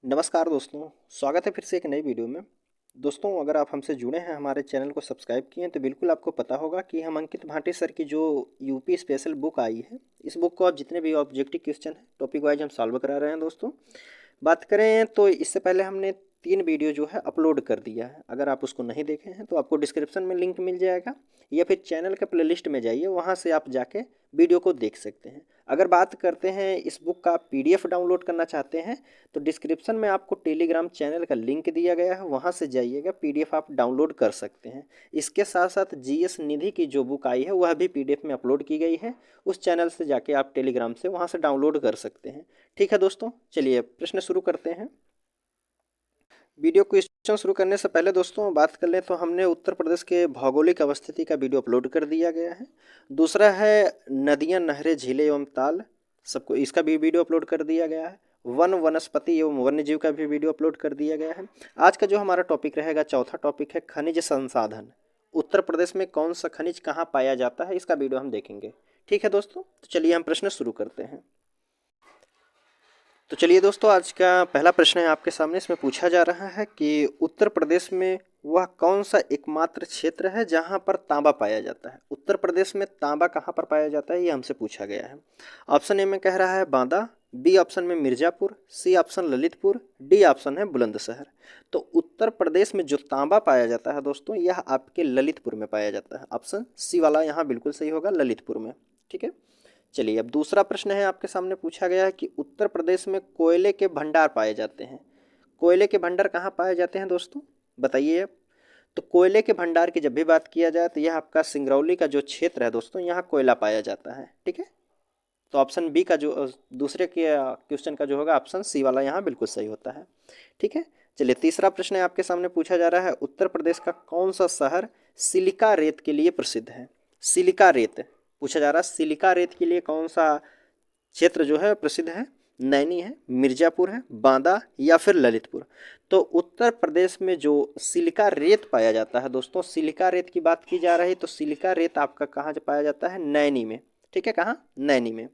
नमस्कार दोस्तों, स्वागत है फिर से एक नई वीडियो में। दोस्तों, अगर आप हमसे जुड़े हैं, हमारे चैनल को सब्सक्राइब किए हैं, तो बिल्कुल आपको पता होगा कि हम अंकित भाटी सर की जो यूपी स्पेशल बुक आई है, इस बुक को आप जितने भी ऑब्जेक्टिव क्वेश्चन हैं टॉपिक वाइज हम सॉल्व करा रहे हैं। दोस्तों, बात करें तो इससे पहले हमने 3 वीडियो जो है अपलोड कर दिया है। अगर आप उसको नहीं देखे हैं तो आपको डिस्क्रिप्शन में लिंक मिल जाएगा, या फिर चैनल के प्लेलिस्ट में जाइए, वहाँ से आप जाके वीडियो को देख सकते हैं। अगर बात करते हैं इस बुक का पीडीएफ डाउनलोड करना चाहते हैं, तो डिस्क्रिप्शन में आपको टेलीग्राम चैनल का लिंक दिया गया है, वहाँ से जाइएगा, पीडीएफ आप डाउनलोड कर सकते हैं। इसके साथ साथ जीएस निधि की जो बुक आई है वह भी पीडीएफ में अपलोड की गई है, उस चैनल से जाके आप टेलीग्राम से वहाँ से डाउनलोड कर सकते हैं। ठीक है दोस्तों, चलिए प्रश्न शुरू करते हैं। वीडियो क्वेश्चन शुरू करने से पहले दोस्तों बात कर लें तो हमने उत्तर प्रदेश के भौगोलिक अवस्थिति का वीडियो अपलोड कर दिया गया है। दूसरा है नदियां, नहरें, झीलें एवं ताल, सबको इसका भी वीडियो अपलोड कर दिया गया है। वन, वनस्पति एवं वन्यजीव का भी वीडियो अपलोड कर दिया गया है। आज का जो हमारा टॉपिक रहेगा, चौथा टॉपिक है खनिज संसाधन। उत्तर प्रदेश में कौन सा खनिज कहाँ पाया जाता है, इसका वीडियो हम देखेंगे। ठीक है दोस्तों, तो चलिए हम प्रश्न शुरू करते हैं। तो चलिए दोस्तों, आज का पहला प्रश्न है आपके सामने। इसमें पूछा जा रहा है कि उत्तर प्रदेश में वह कौन सा एकमात्र क्षेत्र है जहां पर तांबा पाया जाता है। उत्तर प्रदेश में तांबा कहां पर पाया जाता है, ये हमसे पूछा गया है। ऑप्शन ए में कह रहा है बांदा, बी ऑप्शन में Mirzapur, C option Lalitpur, D option है बुलंदशहर। तो उत्तर प्रदेश में जो तांबा पाया जाता है दोस्तों, यह आपके ललितपुर में पाया जाता है। ऑप्शन सी वाला यहाँ बिल्कुल सही होगा, ललितपुर में। ठीक है, चलिए अब दूसरा प्रश्न है आपके सामने। पूछा गया है कि उत्तर प्रदेश में कोयले के भंडार पाए जाते हैं। कोयले के भंडार कहाँ पाए जाते हैं दोस्तों, बताइए अब। तो कोयले के भंडार की जब भी बात किया जाए तो यह आपका सिंगरौली का जो क्षेत्र है दोस्तों, यहाँ कोयला पाया जाता है। ठीक है, तो ऑप्शन बी का जो दूसरे के क्वेश्चन का जो होगा, ऑप्शन सी वाला यहाँ बिल्कुल सही होता है। ठीक है, चलिए तीसरा प्रश्न है आपके सामने। पूछा जा रहा है उत्तर प्रदेश का कौन सा शहर सिलिका रेत के लिए प्रसिद्ध है। सिलिका रेत पूछा जा रहा है, सिलिका रेत के लिए कौन सा क्षेत्र जो है प्रसिद्ध है। नैनी है, मिर्जापुर है, बांदा या फिर ललितपुर। तो उत्तर प्रदेश में जो सिलिका रेत पाया जाता है दोस्तों, सिलिका रेत की बात की जा रही, तो सिलिका रेत आपका कहाँ पाया जाता है, नैनी में। ठीक है, कहाँ, नैनी में,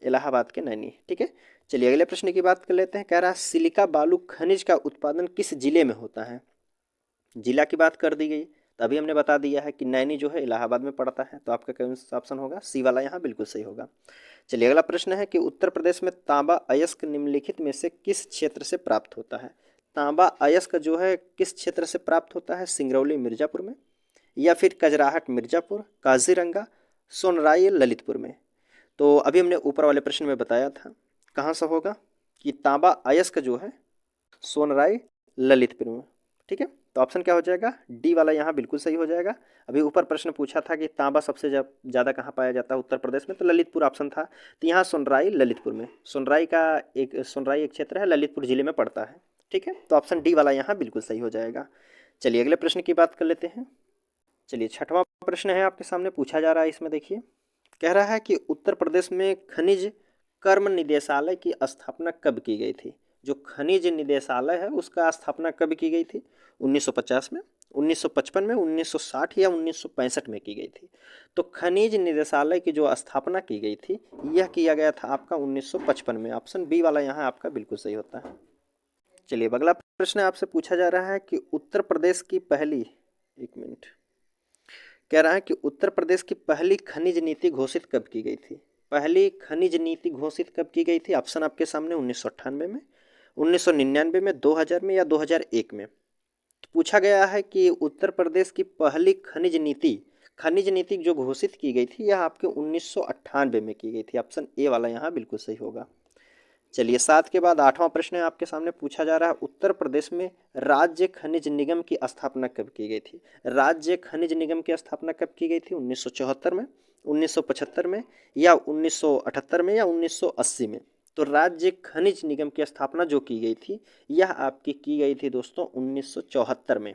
इलाहाबाद के नैनी। ठीक है, चलिए अगले प्रश्न की बात कर लेते हैं। कह रहा है सिलिका बालू खनिज का उत्पादन किस जिले में होता है। जिला की बात कर दी गई, तो अभी हमने बता दिया है कि नैनी जो है इलाहाबाद में पड़ता है, तो आपका कौन सा ऑप्शन होगा, सी वाला यहाँ बिल्कुल सही होगा। चलिए अगला प्रश्न है कि उत्तर प्रदेश में तांबा अयस्क निम्नलिखित में से किस क्षेत्र से प्राप्त होता है। तांबा अयस्क जो है किस क्षेत्र से प्राप्त होता है, सिंगरौली मिर्जापुर में, या फिर कजराहट मिर्जापुर, काजीरंगा, सोनराई ललितपुर में। तो अभी हमने ऊपर वाले प्रश्न में बताया था कहाँ से होगा, कि तांबा अयस्क जो है सोनराई ललितपुर में। ठीक है, तो ऑप्शन क्या हो जाएगा, डी वाला यहाँ बिल्कुल सही हो जाएगा। अभी ऊपर प्रश्न पूछा था कि तांबा सबसे ज़्यादा कहाँ पाया जाता है उत्तर प्रदेश में, तो ललितपुर ऑप्शन था। तो यहाँ सोनराई ललितपुर में, सोनराई एक क्षेत्र है, ललितपुर जिले में पड़ता है। ठीक है, तो ऑप्शन डी वाला यहाँ बिल्कुल सही हो जाएगा। चलिए अगले प्रश्न की बात कर लेते हैं। चलिए छठवां प्रश्न है आपके सामने। पूछा जा रहा है, इसमें देखिए, कह रहा है कि उत्तर प्रदेश में खनिज कर्म निदेशालय की स्थापना कब की गई थी। जो खनिज निदेशालय है उसका स्थापना कब की गई थी, 1950 में, 1955 में, 1960 या 1965 में की गई थी। तो खनिज निदेशालय की जो स्थापना की गई थी, यह किया गया था आपका 1955 में। ऑप्शन बी वाला यहाँ आपका बिल्कुल सही होता है। चलिए अगला प्रश्न आपसे पूछा जा रहा है कि उत्तर प्रदेश की पहली, एक मिनट, कह रहा है कि उत्तर प्रदेश की पहली खनिज नीति घोषित कब की गई थी। पहली खनिज नीति घोषित कब की गई थी, ऑप्शन आपके सामने 1998 में, 1999 में, 2000 में या 2001 में। तो पूछा गया है कि उत्तर प्रदेश की पहली खनिज नीति जो घोषित की गई थी, यह आपके 1998 में की गई थी। ऑप्शन ए वाला यहाँ बिल्कुल सही होगा। चलिए 7 के बाद 8वां प्रश्न है आपके सामने। पूछा जा रहा है उत्तर प्रदेश में राज्य खनिज निगम की स्थापना कब की गई थी। राज्य खनिज निगम की स्थापना कब की गई थी, 1974 में, 1975 में, या 1978 में, या 1980 में। तो राज्य खनिज निगम की स्थापना जो की गई थी, यह आपकी की गई थी दोस्तों 1974 में।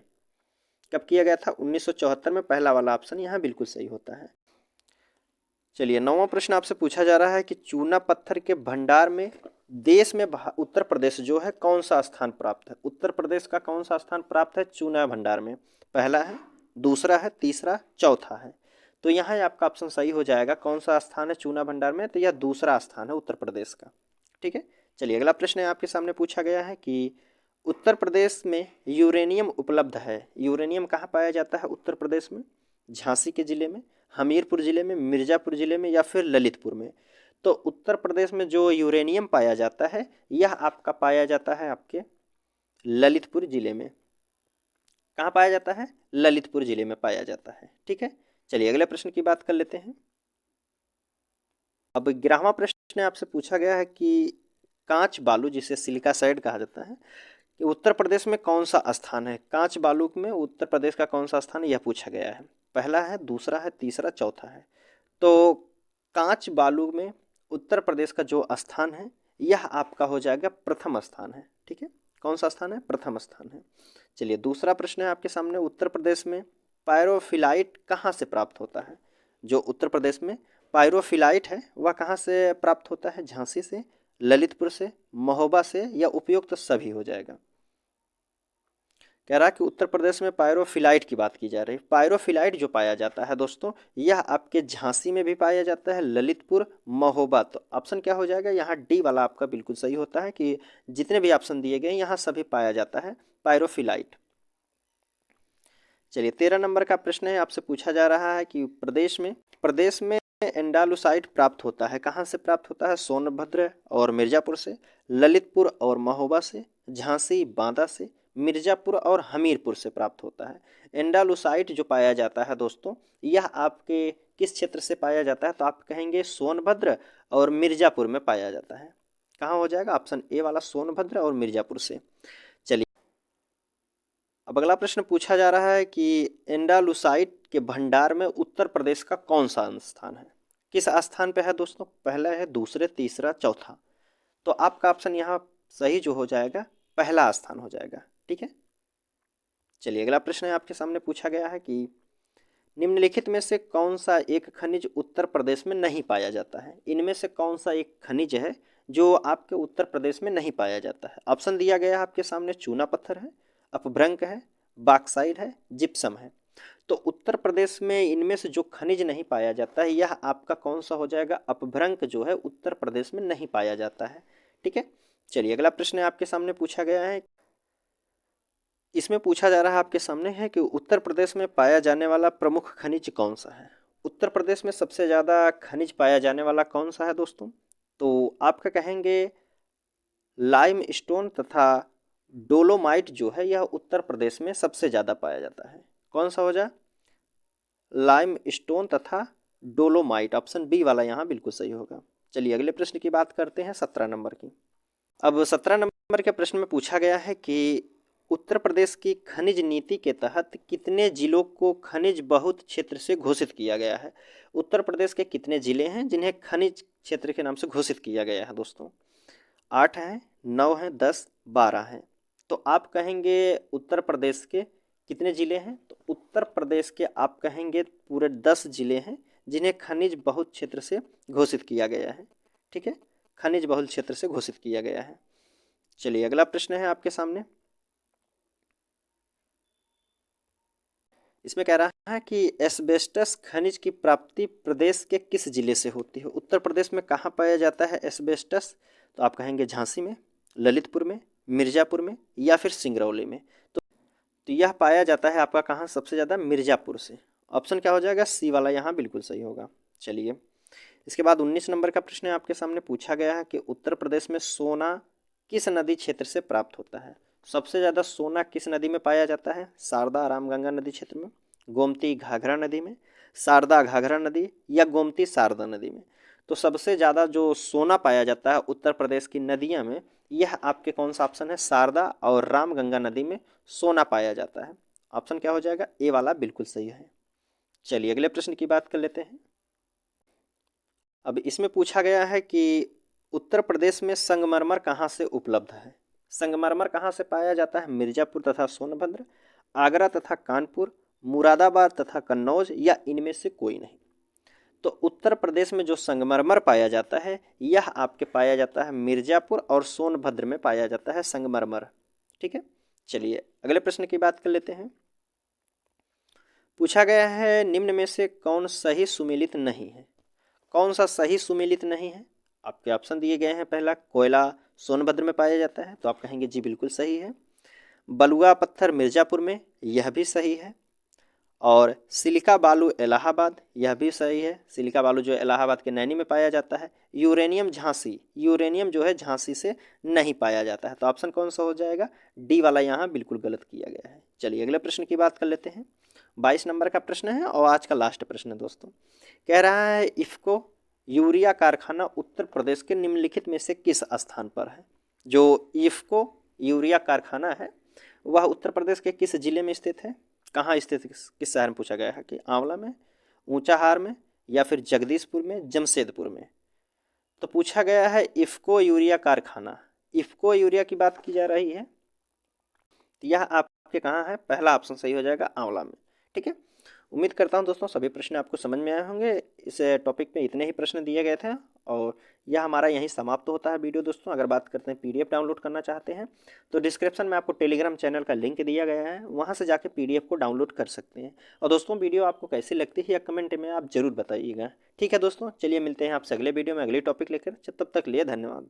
कब किया गया था, 1974 में। पहला वाला ऑप्शन यहाँ बिल्कुल सही होता है। चलिए 9वां प्रश्न आपसे पूछा जा रहा है कि चूना पत्थर के भंडार में देश में उत्तर प्रदेश जो है कौन सा स्थान प्राप्त है। उत्तर प्रदेश का कौन सा स्थान प्राप्त है चूना भंडार में, पहला है, दूसरा है, तीसरा, चौथा है। तो यहाँ आपका ऑप्शन सही हो जाएगा। कौन सा स्थान है चूना भंडार में, तो यह दूसरा स्थान है उत्तर प्रदेश का। ठीक है, चलिए अगला प्रश्न है आपके सामने पूछा गया है कि उत्तर प्रदेश में यूरेनियम उपलब्ध है। यूरेनियम कहाँ पाया जाता है उत्तर प्रदेश में? झांसी के ज़िले में, हमीरपुर ज़िले में, मिर्ज़ापुर ज़िले में या फिर ललितपुर में। तो उत्तर प्रदेश में जो यूरेनियम पाया जाता है यह आपका पाया जाता है आपके ललितपुर ज़िले में। कहाँ पाया जाता है? ललितपुर ज़िले में पाया जाता है। ठीक है, चलिए अगले प्रश्न की बात कर लेते हैं। अब 11वां प्रश्न आपसे पूछा गया है कि कांच बालू जिसे सिलिका साइड कहा जाता है कि उत्तर प्रदेश में कौन सा स्थान है? कांच बालू में उत्तर प्रदेश का कौन सा स्थान है यह पूछा गया है। पहला है, दूसरा है, तीसरा, चौथा है। तो कांच बालू में उत्तर प्रदेश का जो स्थान है यह आपका हो जाएगा प्रथम स्थान है। ठीक है, कौन सा स्थान है? प्रथम स्थान है। चलिए दूसरा प्रश्न है आपके सामने, उत्तर प्रदेश में पायरोफिलाइट कहाँ से प्राप्त होता है? जो उत्तर प्रदेश में पायरोफिलाइट है वह कहाँ से प्राप्त होता है? झांसी से, ललितपुर से, महोबा से या उपयुक्त तो सभी हो जाएगा। कह रहा है कि उत्तर प्रदेश में पायरोफिलाइट की बात की जा रही है। पायरोफिलाइट जो पाया जाता है दोस्तों यह आपके झांसी में भी पाया जाता है, ललितपुर, महोबा। तो ऑप्शन क्या हो जाएगा यहाँ? डी वाला आपका बिल्कुल सही होता है कि जितने भी ऑप्शन दिए गए यहाँ सभी पाया जाता है पायरोफिलाइट। चलिए 13 नंबर का प्रश्न है, आपसे पूछा जा रहा है कि प्रदेश में एंडालुसाइट प्राप्त होता है। कहाँ से प्राप्त होता है? सोनभद्र और मिर्ज़ापुर से, ललितपुर और महोबा से, झांसी, बांदा से, मिर्ज़ापुर और हमीरपुर से प्राप्त होता है। एंडालुसाइट जो पाया जाता है दोस्तों यह आपके किस क्षेत्र से पाया जाता है? तो आप कहेंगे सोनभद्र और मिर्ज़ापुर में पाया जाता है। कहाँ हो जाएगा? ऑप्शन ए वाला, सोनभद्र और मिर्ज़ापुर से। चलिए अब अगला प्रश्न पूछा जा रहा है कि एंडालुसाइट के भंडार में उत्तर प्रदेश का कौन सा स्थान है? किस स्थान पे है दोस्तों? पहला है, दूसरे, तीसरा, चौथा। तो आपका ऑप्शन यहाँ सही जो हो जाएगा पहला स्थान हो जाएगा। ठीक है, चलिए अगला प्रश्न है आपके सामने पूछा गया है कि निम्नलिखित में से कौन सा एक खनिज उत्तर प्रदेश में नहीं पाया जाता है? इनमें से कौन सा एक खनिज है जो आपके उत्तर प्रदेश में नहीं पाया जाता है? ऑप्शन दिया गया है आपके सामने, चूना पत्थर है, अपभ्रंश है, बॉक्साइट है, जिप्सम है। तो उत्तर प्रदेश में इनमें से जो खनिज नहीं पाया जाता है यह आपका कौन सा हो जाएगा? अपभ्रंश जो है उत्तर प्रदेश में नहीं पाया जाता है। ठीक है, चलिए अगला प्रश्न आपके सामने पूछा गया है, इसमें पूछा जा रहा है आपके सामने है कि उत्तर प्रदेश में पाया जाने वाला प्रमुख खनिज कौन सा है? उत्तर प्रदेश में सबसे ज़्यादा खनिज पाया जाने वाला कौन सा है दोस्तों? तो आपका कहेंगे लाइम स्टोन तथा डोलोमाइट जो है यह उत्तर प्रदेश में सबसे ज़्यादा पाया जाता है। कौन सा हो जाए? लाइम स्टोन तथा डोलोमाइट, ऑप्शन बी वाला यहाँ बिल्कुल सही होगा। चलिए अगले प्रश्न की बात करते हैं, 17 नंबर की। अब 17 नंबर के प्रश्न में पूछा गया है कि उत्तर प्रदेश की खनिज नीति के तहत कितने जिलों को खनिज बहुत क्षेत्र से घोषित किया गया है? उत्तर प्रदेश के कितने जिले हैं जिन्हें खनिज क्षेत्र के नाम से घोषित किया गया है दोस्तों? 8 हैं, 9 हैं, 10, 12 हैं। तो आप कहेंगे उत्तर प्रदेश के कितने ज़िले हैं? तो उत्तर प्रदेश के आप कहेंगे पूरे 10 ज़िले हैं जिन्हें खनिज बहुत क्षेत्र से घोषित किया गया है। ठीक है, खनिज बहुल क्षेत्र से घोषित किया गया है। चलिए अगला प्रश्न है आपके सामने, इसमें कह रहा है कि एस्बेस्टस खनिज की प्राप्ति प्रदेश के किस जिले से होती है? उत्तर प्रदेश में कहाँ पाया जाता है एस्बेस्टस? तो आप कहेंगे झांसी में, ललितपुर में, मिर्ज़ापुर में या फिर सिंगरौली में। तो यह पाया जाता है आपका कहाँ सबसे ज़्यादा? मिर्ज़ापुर से। ऑप्शन क्या हो जाएगा? सी वाला यहाँ बिल्कुल सही होगा। चलिए इसके बाद 19 नंबर का प्रश्न आपके सामने पूछा गया है कि उत्तर प्रदेश में सोना किस नदी क्षेत्र से प्राप्त होता है? सबसे ज़्यादा सोना किस नदी में पाया जाता है? शारदा रामगंगा नदी क्षेत्र में, गोमती घाघरा नदी में, शारदा घाघरा नदी या गोमती शारदा नदी में। तो सबसे ज़्यादा जो सोना पाया जाता है उत्तर प्रदेश की नदियाँ में यह आपके कौन सा ऑप्शन है? शारदा और रामगंगा नदी में सोना पाया जाता है। ऑप्शन क्या हो जाएगा? ए वाला बिल्कुल सही है। चलिए अगले प्रश्न की बात कर लेते हैं। अब इसमें पूछा गया है कि उत्तर प्रदेश में संगमरमर कहाँ से उपलब्ध है? संगमरमर कहाँ से पाया जाता है? मिर्ज़ापुर तथा सोनभद्र, आगरा तथा कानपुर, मुरादाबाद तथा कन्नौज या इनमें से कोई नहीं। तो उत्तर प्रदेश में जो संगमरमर पाया जाता है यह आपके पाया जाता है मिर्ज़ापुर और सोनभद्र में पाया जाता है संगमरमर। ठीक है, चलिए अगले प्रश्न की बात कर लेते हैं। पूछा गया है निम्न में से कौन सही सुमेलित नहीं है? कौन सा सही सुमेलित नहीं है? आपके ऑप्शन दिए गए हैं, पहला कोयला सोनभद्र में पाया जाता है, तो आप कहेंगे जी बिल्कुल सही है। बलुआ पत्थर मिर्ज़ापुर में, यह भी सही है। और सिलिका बालू इलाहाबाद, यह भी सही है। सिलिका बालू जो इलाहाबाद के नैनी में पाया जाता है। यूरेनियम झांसी, यूरेनियम जो है झांसी से नहीं पाया जाता है, तो ऑप्शन कौन सा हो जाएगा? डी वाला यहाँ बिल्कुल गलत किया गया है। चलिए अगले प्रश्न की बात कर लेते हैं। 22 नंबर का प्रश्न है और आज का लास्ट प्रश्न है दोस्तों। कह रहा है इफ़को यूरिया कारखाना उत्तर प्रदेश के निम्नलिखित में से किस स्थान पर है? जो इफ़को यूरिया कारखाना है वह उत्तर प्रदेश के किस जिले में स्थित है? कहाँ स्थित, किस शहर में पूछा गया है कि आंवला में, ऊंचाहार में, या फिर जगदीशपुर में, जमशेदपुर में। तो पूछा गया है इफ़को यूरिया कारखाना, इफ़को यूरिया की बात की जा रही है, तो यह आपके कहाँ है? पहला ऑप्शन सही हो जाएगा, आंवला में। ठीक है, उम्मीद करता हूँ दोस्तों सभी प्रश्न आपको समझ में आए होंगे। इस टॉपिक पे इतने ही प्रश्न दिए गए थे और यह हमारा यहीं समाप्त होता है वीडियो दोस्तों। अगर बात करते हैं पीडीएफ डाउनलोड करना चाहते हैं तो डिस्क्रिप्शन में आपको टेलीग्राम चैनल का लिंक दिया गया है, वहाँ से जाके पीडीएफ को डाउनलोड कर सकते हैं। और दोस्तों वीडियो आपको कैसी लगती है या कमेंट में आप ज़रूर बताइएगा। ठीक है दोस्तों, चलिए मिलते हैं आपसे अगले वीडियो में अगले टॉपिक लेकर। तब तक लिए धन्यवाद।